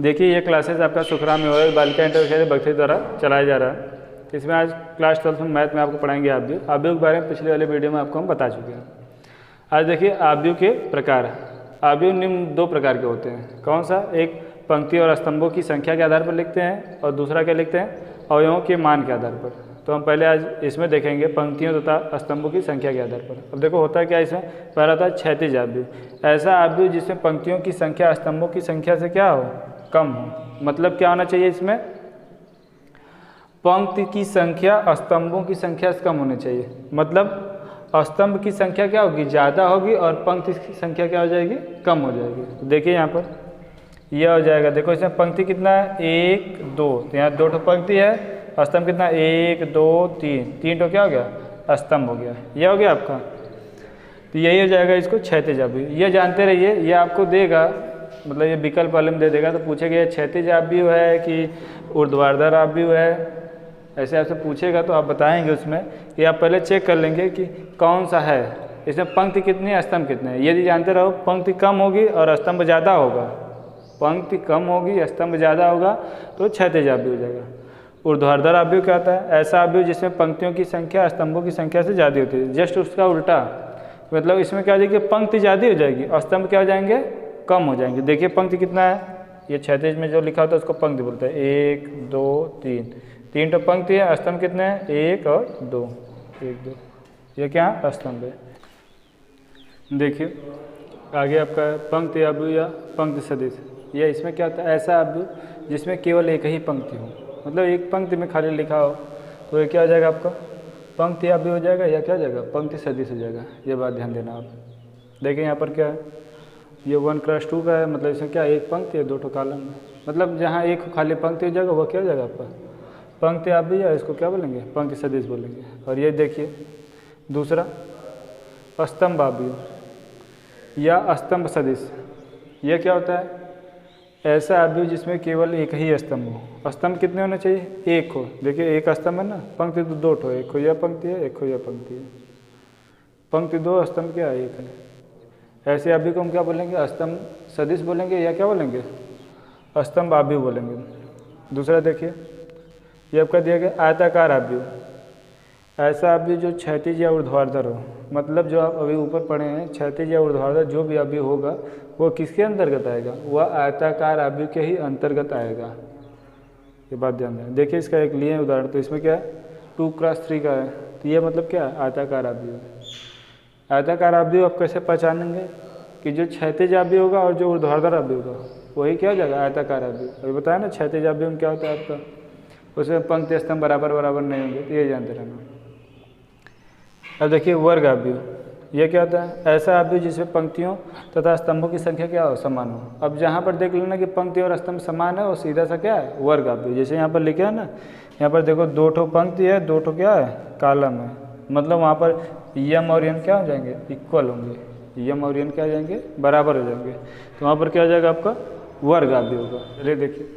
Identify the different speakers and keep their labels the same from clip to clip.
Speaker 1: देखिए ये क्लासेस आपका सुखराम मेमोरियल बालिका इंटर विद्यालय बख्तरी द्वारा चलाया जा रहा है। इसमें आज क्लास 12 में मैथ में आपको पढ़ाएंगे आव्यूह के बारे में पिछले वाले वीडियो में आपको हम बता चुके हैं। आज देखिए आव्यूह के प्रकार। आव्यूह निम्न दो प्रकार के होते हैं। कौन सा? एक पंक्ति और स्तंभों की संख्या के आधार पर लिखते हैं और दूसरा क्या लिखते हैं? अवयवों के मान के आधार पर। तो हम पहले आज इसमें देखेंगे पंक्तियों तथा स्तंभों की संख्या के आधार पर। अब देखो होता है क्या इसमें, पहला था क्षैतिज आव्यूह। ऐसा आव्यूह जिसमें पंक्तियों की संख्या स्तंभों की संख्या से क्या हो? कम हो। मतलब क्या होना चाहिए इसमें? पंक्ति की संख्या स्तंभों की संख्या से कम होनी चाहिए। मतलब स्तंभ की संख्या क्या होगी? ज़्यादा होगी और पंक्ति की संख्या क्या हो जाएगी? कम हो जाएगी। तो देखिए यहाँ पर यह हो जाएगा। देखो इसमें पंक्ति कितना है? 1 2। तो यहाँ 2 पंक्ति है। स्तंभ कितना? 1 2 3। 3 तो क्या हो गया? स्तंभ हो गया। यह हो गया आपका। तो यही हो जाएगा इसको क्षैतिज आव्यूह। ये जानते रहिए, ये आपको देगा, मतलब ये विकल्प वाले में दे देगा। तो पूछेगा ये क्षैतिज आव्यूह है कि ऊर्ध्वाधर आव्यूह है, ऐसे आपसे पूछेगा तो आप बताएंगे उसमें कि आप पहले चेक कर लेंगे कि कौन सा है। इसमें पंक्ति कितनी है, स्तंभ कितने हैं। यदि जानते रहो पंक्ति कम होगी और स्तंभ ज़्यादा होगा, पंक्ति कम होगी स्तंभ ज़्यादा होगा तो क्षैतिज आव्यूह हो जाएगा। ऊर्ध्वाधर आव्यूह क्या होता है? ऐसा आव्यूह जिसमें पंक्तियों की संख्या स्तंभों की संख्या से ज़्यादा होती है। जस्ट उसका उल्टा, मतलब इसमें क्या हो जाएगी? पंक्ति ज़्यादा हो जाएगी और स्तंभ क्या हो जाएंगे? कम हो जाएंगे। देखिए पंक्ति कितना है, ये क्षैतिज में जो लिखा होता है उसको पंक्ति बोलते हैं। 1 2 3। 3 तो पंक्ति है। स्तंभ कितने हैं? 1 और 2। 1 2। ये क्या स्तंभ है। देखिए आगे आपका पंक्ति आव्यूह या पंक्ति सदिश। यह इसमें क्या होता है? ऐसा आव्यूह जिसमें केवल एक ही पंक्ति हो, मतलब एक पंक्ति में खाली लिखा हो, तो ये क्या हो जाएगा आपका? पंक्ति आव्यूह हो जाएगा या क्या हो जाएगा? पंक्ति सदिश हो जाएगा। ये बात ध्यान देना आप। देखिए यहाँ पर क्या है, ये 1/2 का है, मतलब इसमें क्या एक पंक्ति है 2 कॉलम है। मतलब जहाँ एक खाली पंक्ति हो जाएगा वो क्या हो जाएगा आपका? पंक्ति आव्यूह या इसको क्या बोलेंगे? पंक्ति सदिश बोलेंगे। और ये देखिए दूसरा स्तंभ आव्यूह या स्तंभ सदिश। ये क्या होता है? ऐसा आव्यूह जिसमें केवल एक ही स्तंभ हो। स्तंभ कितने होने चाहिए? एक हो। देखिए एक स्तंभ है ना, पंक्ति तो 2 ठो, एक हो यह पंक्ति है, एक हो यह पंक्ति है। पंक्ति 2, स्तंभ क्या है? 1 है। ऐसे आव्यूह को हम क्या बोलेंगे? स्तंभ सदिश बोलेंगे या क्या बोलेंगे? स्तंभ आव्यूह बोलेंगे। दूसरा देखिए ये आपका दिया गया आयताकार आव्यूह। ऐसा आव्यूह जो क्षैतिज या ऊर्ध्वाधर हो। मतलब जो आप अभी ऊपर पढ़े हैं, क्षैतिज या ऊर्ध्वाधर जो भी आव्यूह होगा वो किसके अंतर्गत आएगा? वह आयताकार आव्यूह के ही अंतर्गत आएगा। ये बात ध्यान दें। देखिए इसका एक लिए उदाहरण, तो इसमें क्या है? 2x3 का है। तो ये मतलब क्या है? आयताकार आव्यूह। आयताकार आव्यूह आप कैसे पहचानेंगे कि जो क्षैतिज आव्यूह होगा और जो ऊर्ध्वाधर आव्यूह होगा वही क्या हो जाएगा? आयताकार आव्यूह। अभी बताया ना क्षैतिज आव्यूह में क्या होता है आपका? उसमें पंक्ति स्तंभ बराबर बराबर नहीं होंगे। तो ये जानते रहना। अब देखिए वर्ग आव्यूह। यह क्या होता है? ऐसा आव्यूह जिसमें पंक्तियों तथा स्तंभों की संख्या क्या हो? समान हो। अब जहाँ पर देख लेना कि पंक्ति और स्तंभ समान है, और सीधा सा क्या है? वर्ग आव्यूह। जैसे यहाँ पर लिखा है ना, यहाँ पर देखो 2 ठो पंक्ति है, 2 ठो क्या है? कॉलम है। मतलब वहाँ पर यम और यन क्या हो जाएंगे? इक्वल होंगे। यम और यन क्या हो जाएंगे? बराबर हो जाएंगे। तो वहाँ पर क्या हो जाएगा आपका? वर्ग आव्यूह होगा। चलिए देखिए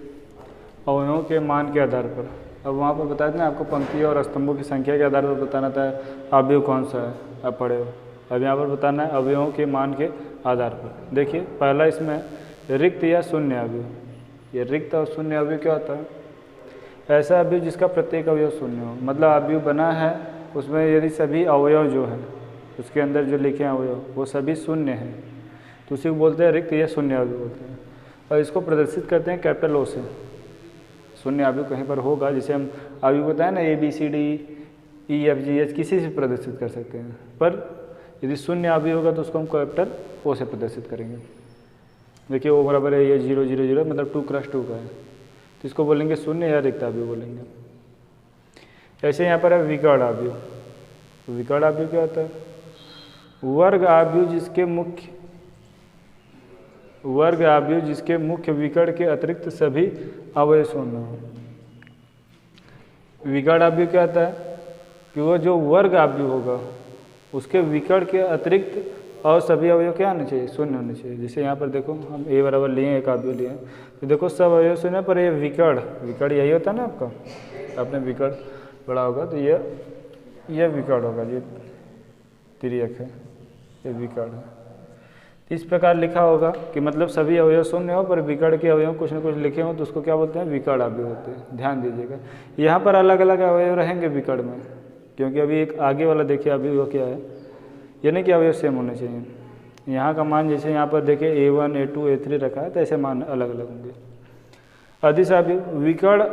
Speaker 1: अवयवों के मान के आधार पर। अब वहाँ पर बता दें आपको पंक्ति और स्तंभों की संख्या के आधार पर बताना था आव्यूह कौन सा है, आप पढ़े हो। अब यहाँ पर बताना है अवयवों के मान के आधार पर। देखिए पहला इसमें रिक्त या शून्य आव्यूह। ये रिक्त और शून्य आव्यूह क्या होता है? ऐसा आव्यूह जिसका प्रत्येक अवयव शून्य हो। मतलब आव्यूह बना है, उसमें यदि सभी अवयव जो हैं उसके अंदर जो लिखे हैं अवयव वो सभी शून्य हैं, तो उसी को बोलते हैं रिक्त या शून्य आव्यूह बोलते हैं। और इसको प्रदर्शित करते हैं कैपिटल ओ से। शून्य आव्यूह कहीं पर होगा, जिसे हम आव्यूह बताए ना ABCD EFGH किसी से प्रदर्शित कर सकते हैं, पर यदि शून्य आव्यूह होगा तो उसको हम कैपिटल O से प्रदर्शित करेंगे। देखिए O बराबर है ये 0 0 0, मतलब 2x2 का है, तो इसको बोलेंगे शून्य या रिक्त आव्यूह बोलेंगे। ऐसे यहाँ पर है विकर्ण आव्यूह। विकर्ण आव्यूह क्या होता है? वर्ग आव्यूह जिसके मुख्य विकर्ण के अतिरिक्त सभी अवयव शून्य हो। विकर्ण आव्यूह क्या होता है कि वो जो वर्ग आव्यूह होगा उसके विकर्ण के अतिरिक्त और सभी अवयव क्या होने चाहिए? शून्य होने चाहिए। जैसे यहाँ पर देखो हम A बराबर लिए, एक आव्यूह लिए, तो देखो सब अवयव शून्य, पर ये विकर्ण यही होता है ना आपका, आपने विकर्ण पढ़ा होगा, तो ये विकर्ण होगा। ये तिर्यक है, ये विकर्ण है। इस प्रकार लिखा होगा कि मतलब सभी अवयव शून्य हो पर विकर्ण के अवयव कुछ न कुछ लिखे हो तो उसको क्या बोलते हैं, विकर्ण अवयव होते हैं। ध्यान दीजिएगा यहाँ पर अलग अलग अवयव रहेंगे विकर्ण में, क्योंकि अभी एक आगे वाला देखिए अभी वो क्या है, ये नहीं कि अवयव सेम होने चाहिए। यहाँ का मान जैसे यहाँ पर देखिए A1 A2 A3 रखा है तो ऐसे मान अलग अलग होंगे। अदिश अवयव, विकर्ण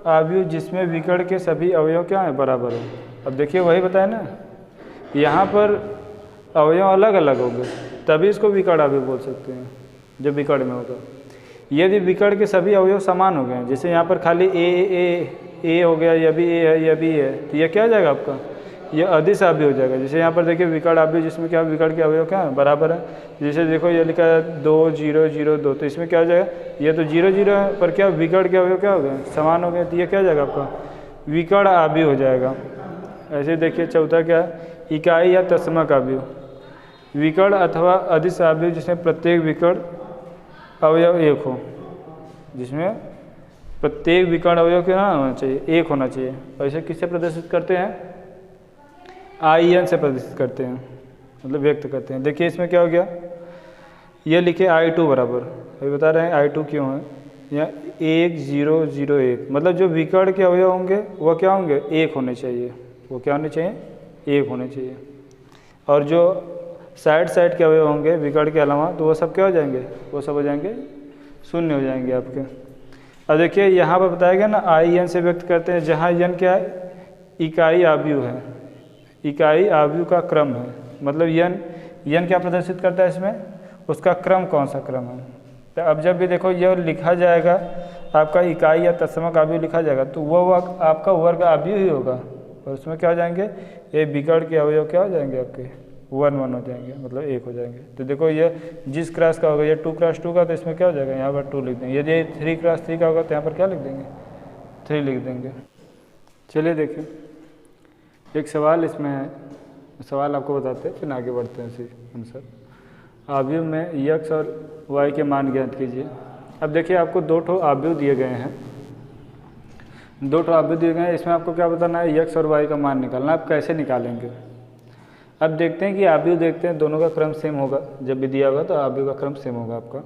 Speaker 1: अवयव जिसमें विकर्ण के सभी अवयव क्या है, बराबर है। अब देखिए वही बताया ना, यहाँ पर अवयव अलग अलग होंगे तभी इसको विकर्ण अवयव बोल सकते हैं जो विकर्ण में होगा। यदि विकर्ण के सभी अवयव समान हो गए हैं, जैसे यहाँ पर खाली ए हो गया, यह भी ए है, यह भी है, तो यह क्या हो जाएगा आपका, यह अदिश अवयव हो जाएगा। जैसे यहाँ पर देखिए विकर्ण अवयव जिसमें क्या विकर्ण के अवयव क्या है, बराबर है। जैसे देखो ये लिखा है 2 0 0 2, तो इसमें क्या हो जाएगा, ये तो 0 0 है पर क्या विकर्ण के अवयव क्या हो गए, समान हो गए, तो ये क्या हो जाएगा आपका विकर्ण अवयव हो जाएगा। ऐसे देखिए चौथा क्या है, इकाई या तत्समक अवयव, विकर्ण अथवा अदिश अवयव जिसमें प्रत्येक विकर्ण अवयव एक हो, जिसमें प्रत्येक विकर्ण अवयव क्या होना चाहिए, एक होना चाहिए। और इसे किससे प्रदर्शित करते हैं, IN से प्रदर्शित करते हैं, मतलब व्यक्त करते हैं। देखिए इसमें क्या हो गया, ये लिखे I2 बराबर, अभी बता रहे हैं I2 क्यों है, यहाँ 1 0 0 1, मतलब जो विकर्ण के अवयव होंगे वो क्या होंगे, एक होने चाहिए, वो क्या होने चाहिए, एक होने चाहिए। और जो साइड के अवयव होंगे विकर्ण के अलावा तो वो सब क्या हो जाएंगे, वो सब हो जाएंगे शून्य हो जाएंगे आपके। अब देखिए यहाँ पर बताया गया ना IN से व्यक्त करते हैं, जहाँ n क्या है, इकाई अवयव है, इकाई अवयव का क्रम है, मतलब n क्या प्रदर्शित करता है इसमें, उसका क्रम कौन सा क्रम है। तो अब जब भी देखो यह लिखा जाएगा आपका इकाई या तत्समक अवयव लिखा जाएगा तो वो आपका वर्ग अवयव ही होगा, और उसमें क्या हो जाएंगे, ये विकर्ण के अवयव क्या हो जाएंगे आपके 1 1 हो जाएंगे, मतलब 1 हो जाएंगे। तो देखो ये जिस क्रॉस का होगा, ये 2 क्रॉस 2 का, तो इसमें क्या हो जाएगा, यहाँ पर 2 लिख देंगे। यदि 3 क्रॉस 3 का होगा तो यहाँ पर क्या लिख देंगे, 3 लिख देंगे। चलिए देखिए एक सवाल इसमें है, सवाल आपको बताते हैं फिर आगे बढ़ते हैं इसी आंसर। अवयव में x और y के मान ज्ञात कीजिए। अब देखिए आपको 2 ठो अवयव दिए गए हैं, 2 ठो अवयव दिए गए हैं, इसमें आपको क्या बताना है, x और y का मान निकालना। आप कैसे निकालेंगे, अब देखते हैं कि अवयव देखते हैं दोनों का क्रम सेम होगा, जब भी दिया होगा तो अवयव का क्रम सेम होगा आपका,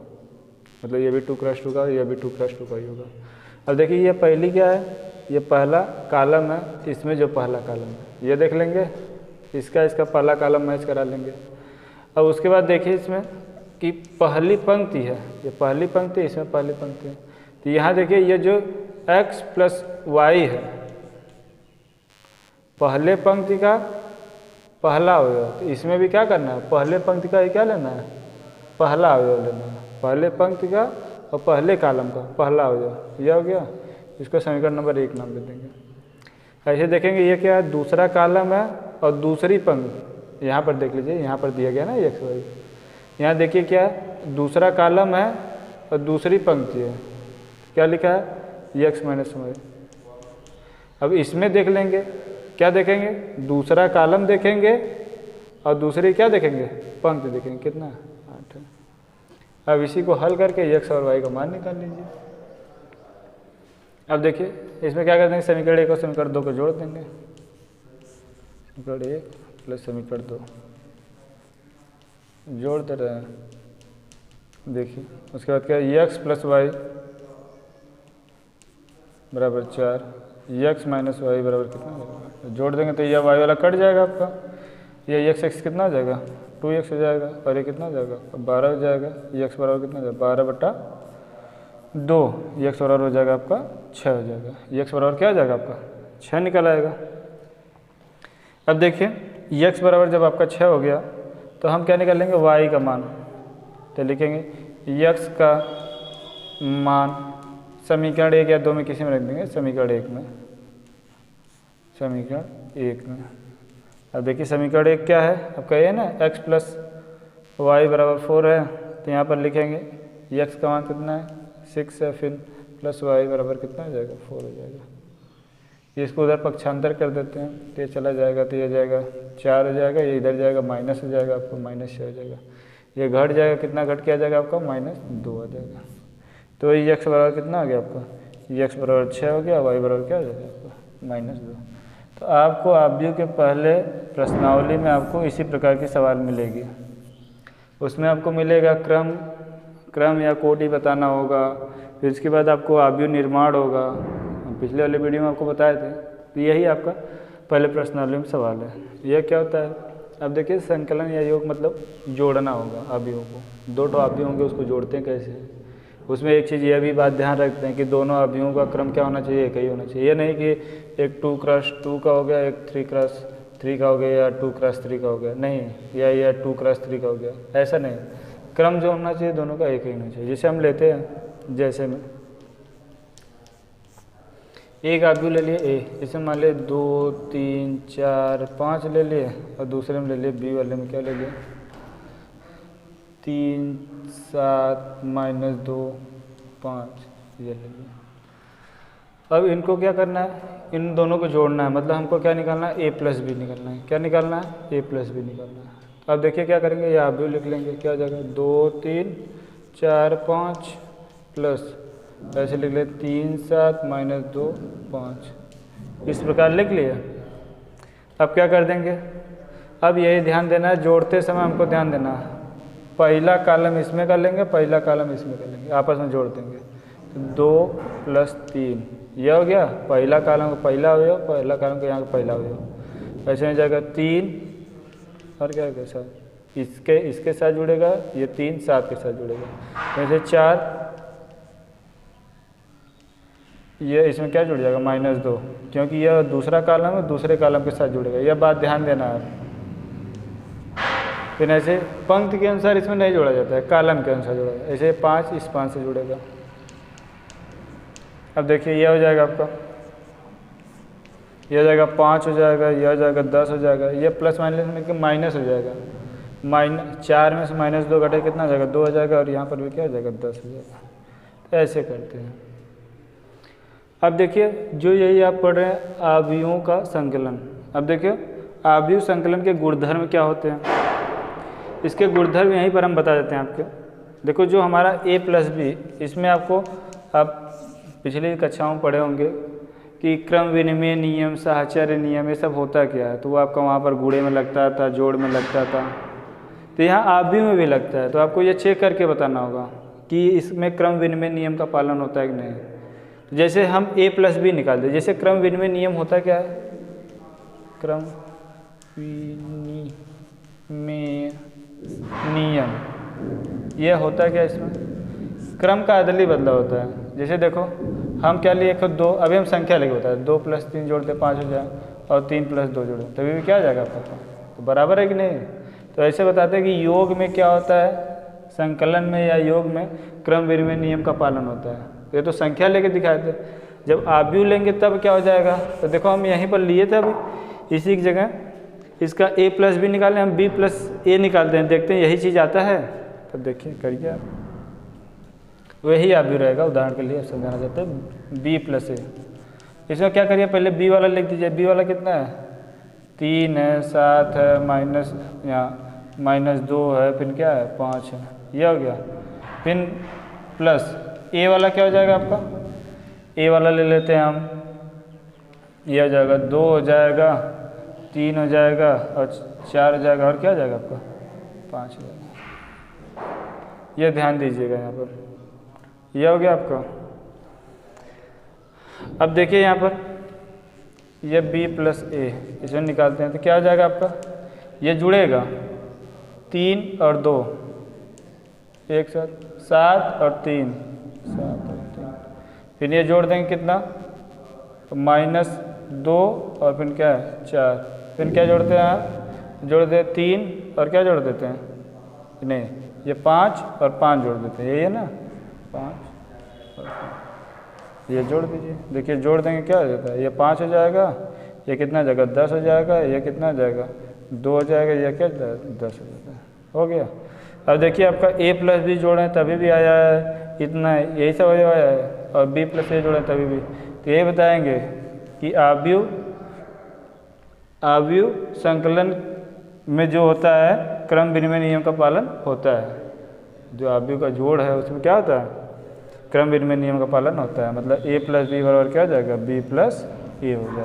Speaker 1: मतलब ये भी 2 क्रॉस 2 का, यह भी 2 क्रॉस 2 का ही होगा। अब देखिए ये पहली क्या है, ये पहला कॉलम है, इसमें जो पहला कॉलम है ये देख लेंगे, इसका पहला कॉलम मैच करा लेंगे। अब उसके बाद देखिए इसमें कि पहली पंक्ति है, ये पहली पंक्ति, इसमें पहली पंक्ति है, तो यहाँ देखिए ये जो x प्लस y है, पहले पंक्ति का पहला अवयव, तो इसमें भी क्या करना है, पहले पंक्ति का ये क्या लेना है, पहला अवयव लेना है, पहले पंक्ति का और पहले कॉलम का पहला अवयव, यह हो गया। इसको समीकरण नंबर 1 नाम दे देंगे। ऐसे देखेंगे ये क्या है, दूसरा कॉलम है और दूसरी पंक्ति, यहाँ पर देख लीजिए, यहाँ पर दिया गया ना x y, यहाँ देखिए क्या है, दूसरा कॉलम है और दूसरी पंक्ति है, क्या लिखा है, x माइनस y। अब इसमें देख लेंगे, क्या देखेंगे, दूसरा कॉलम देखेंगे और दूसरी क्या देखेंगे, पंक्ति देखेंगे, कितना 8 है। अब इसी को हल करके x और y का मान निकाल लीजिए। अब देखिए इसमें क्या कर देंगे, समीकरण 1 और समीकरण 2 को जोड़ देंगे, समीकरण 1 प्लस समीकरण 2 जोड़ दे रहे हैं। देखिए उसके बाद क्या है, x प्लस वाई बराबर 4, x माइनस वाई बराबर कितना, जोड़ देंगे तो यह y वाला कट जाएगा आपका, यह x कितना हो जाएगा, 2x हो जाएगा, और ये कितना हो जाएगा 12 हो जाएगा, x बराबर कितना हो जाएगा 12/2, x बराबर हो जाएगा आपका 6 हो जाएगा, x बराबर क्या हो जाएगा आपका 6 निकल आएगा। अब देखिए x बराबर जब आपका 6 हो गया तो हम क्या निकाल लेंगे, y का मान, तो लिखेंगे x का मान समीकरण 1 या 2 में किसी में रख देंगे, समीकरण 1 में, समीकरण 1 में। अब देखिए समीकरण 1 क्या है, अब कहिए ना x प्लस वाई बराबर 4 है, तो यहाँ पर लिखेंगे x का मान कितना है 6 है, फिर प्लस वाई बराबर कितना हो जाएगा 4 हो जाएगा। इसको उधर पक्षांतर कर देते हैं तो ये चला जाएगा, तो ये जाएगा 4 हो जाएगा, ये इधर जाएगा माइनस हो जाएगा, आपको -6 हो जाएगा, ये घट जाएगा, कितना घट के आ जाएगा आपका -2 आ जाएगा। तो ये x बराबर कितना आ गया आपका, ये x बराबर 6 हो गया, y बराबर क्या हो जाएगा आपका -2। तो आपको अवयव के पहले प्रश्नावली में आपको इसी प्रकार की सवाल मिलेगी। उसमें आपको मिलेगा क्रम या कोटि बताना होगा। फिर इसके बाद आपको आव्यूह निर्माण होगा, हम पिछले वाले वीडियो में आपको बताए थे। तो यही आपका पहले प्रश्नावली में सवाल है। यह क्या होता है? अब देखिए संकलन या योग मतलब जोड़ना होगा अवयवों को। दो तो अवयव होंगे, उसको जोड़ते हैं कैसे? उसमें एक चीज़ यह भी बात ध्यान रखते हैं कि दोनों अवयवों का क्रम क्या होना चाहिए? एक ही होना चाहिए। ये नहीं कि एक 2x2 का हो गया, एक 3x3 का हो गया, या 2x3 का हो गया, नहीं, या 2x3 का हो गया, ऐसा नहीं। क्रम जो होना चाहिए दोनों का एक ही होना चाहिए। जैसे हम लेते हैं, जैसे में एक अवयव ले लिए ए, इसमें मान लिया 2 3 4 5 ले लिए, और दूसरे में ले लिए बी वाले में क्या ले लिए 3 7 -2 5 ये ले लिए। अब इनको क्या करना है? इन दोनों को जोड़ना है, मतलब हमको क्या निकालना है? a+b निकालना है। क्या निकालना है? a+b निकालना है। अब देखिए क्या करेंगे, ये अवयव लिख लेंगे। क्या हो जाएगा? 2 3 4 5 प्लस ऐसे लिख ले 3 7 -2 5, इस प्रकार लिख लिया। अब क्या कर देंगे? अब यही ध्यान देना है, जोड़ते समय हमको ध्यान देना है, पहला कॉलम इसमें कर लेंगे, पहला कॉलम इसमें कर लेंगे, आपस में जोड़ देंगे। 2 + 3 यह हो गया पहला कॉलम का पहला अवयव, पहला कॉलम का यहाँ का पहला अवयव। ऐसे हो जाएगा 3 और क्या होगा सर, इसके साथ जुड़ेगा, ये 3 7 के साथ जुड़ेगा। वैसे 4, ये इसमें क्या जुड़ जाएगा? -2, क्योंकि यह दूसरा कॉलम है, दूसरे कॉलम के साथ जुड़ेगा। यह बात ध्यान देना है। फिर ऐसे पंक्ति के अनुसार इसमें नहीं जोड़ा जाता है, कॉलम के अनुसार जोड़ा जाता है। ऐसे 5 इस 5 से जुड़ेगा। अब देखिए यह हो जाएगा आपका, यह हो जाएगा 5 हो जाएगा, यह हो जाएगा 10 हो जाएगा, यह प्लस माइनस में कि माइनस हो जाएगा। 4 में से -2 घटे कितना हो जाएगा? 2 हो जाएगा, और यहाँ पर भी क्या हो जाएगा? 10 हो जाएगा। तो ऐसे करते हैं। अब देखिए जो यही आप पढ़ रहे हैं अवयवों का संकलन। अब देखिए अवयव संकलन के गुणधर्म क्या होते हैं, इसके गुणधर्म यहीं पर हम बता देते हैं आपके। देखो जो हमारा a+b, इसमें आपको आप पिछली कक्षाओं में पढ़े होंगे कि क्रम विनिमय नियम, साहचर्य नियम, ये सब होता क्या है। तो वो आपका वहाँ पर गुणे में लगता था, जोड़ में लगता था, तो यहाँ अवयव में भी लगता है। तो आपको ये चेक करके बताना होगा कि इसमें क्रम विनिमय नियम का पालन होता है कि नहीं। तो जैसे हम a+b निकाल दें, जैसे क्रम विनिमय नियम होता क्या है? क्रम विनिमय नियम ये होता क्या? इसमें क्रम का अदली बदला होता है। जैसे देखो हम क्या लिए, 2, अभी हम संख्या लेके होता है, 2 + 3 जोड़ते 5 हो जाए, और 3 + 2 जोड़े, तभी भी क्या हो जाएगा आपका? तो बराबर है कि नहीं? तो ऐसे बताते हैं कि योग में क्या होता है, संकलन में या योग में क्रम विनिमय नियम का पालन होता है। ये तो संख्या लेके दिखाए थे, जब अवयव लेंगे तब क्या हो जाएगा? तो देखो हम यहीं पर लिए थे अभी इसी की जगह, इसका a+b निकालें, हम b+a निकालते हैं, देखते हैं यही चीज़ आता है। तब देखिए करिए आप, वही अवयव रहेगा। उदाहरण के लिए समझाना चाहते हैं b+a। इसमें क्या करिए, पहले b वाला लिख दीजिए। b वाला कितना है? 3 है, 7 है, माइनस यहाँ -2 है, फिर क्या है? 5 है, यह हो गया। फिर प्लस a वाला क्या हो जाएगा आपका? a वाला ले लेते हैं हम, यह हो जाएगा 2 हो जाएगा, 3 हो जाएगा, और 4 हो जाएगा, और क्या हो जाएगा आपका? 5 हो जाएगा। यह ध्यान दीजिएगा यहाँ पर, यह हो गया आपका। अब देखिए यहाँ पर यह b+a, इसमें निकालते हैं तो क्या हो जाएगा आपका? ये जुड़ेगा 3 और 2 एक साथ, 7 और 3, 7 और 3, फिर ये जोड़ देंगे कितना? -2, और फिर क्या है? 4, फिर क्या जोड़ते हैं आप? जोड़ दे 3 और क्या जोड़ देते हैं? नहीं, ये 5 और 5 जोड़ देते हैं, यही है ना? 5 और 5 ये जोड़ दीजिए। देखिए जोड़ देंगे क्या हो जाता है? ये 5 हो जाएगा, ये कितना हो जाएगा? 10 हो जाएगा, ये कितना हो जाएगा? 2 हो जाएगा, ये क्या 10 हो जाता है। हो गया। अब देखिए आपका a+b जोड़ें तभी भी आया है इतना, यही सब आया है, और b+a जोड़ें तभी भी। तो यही बताएंगे कि अवयव संकलन में जो होता है क्रम विनिमय नियम का पालन होता है। जो अवयव का जोड़ है उसमें क्या होता है? क्रम विनिमय नियम का पालन होता है। मतलब a+b बराबर क्या हो जाएगा? b+a हो जाएगा।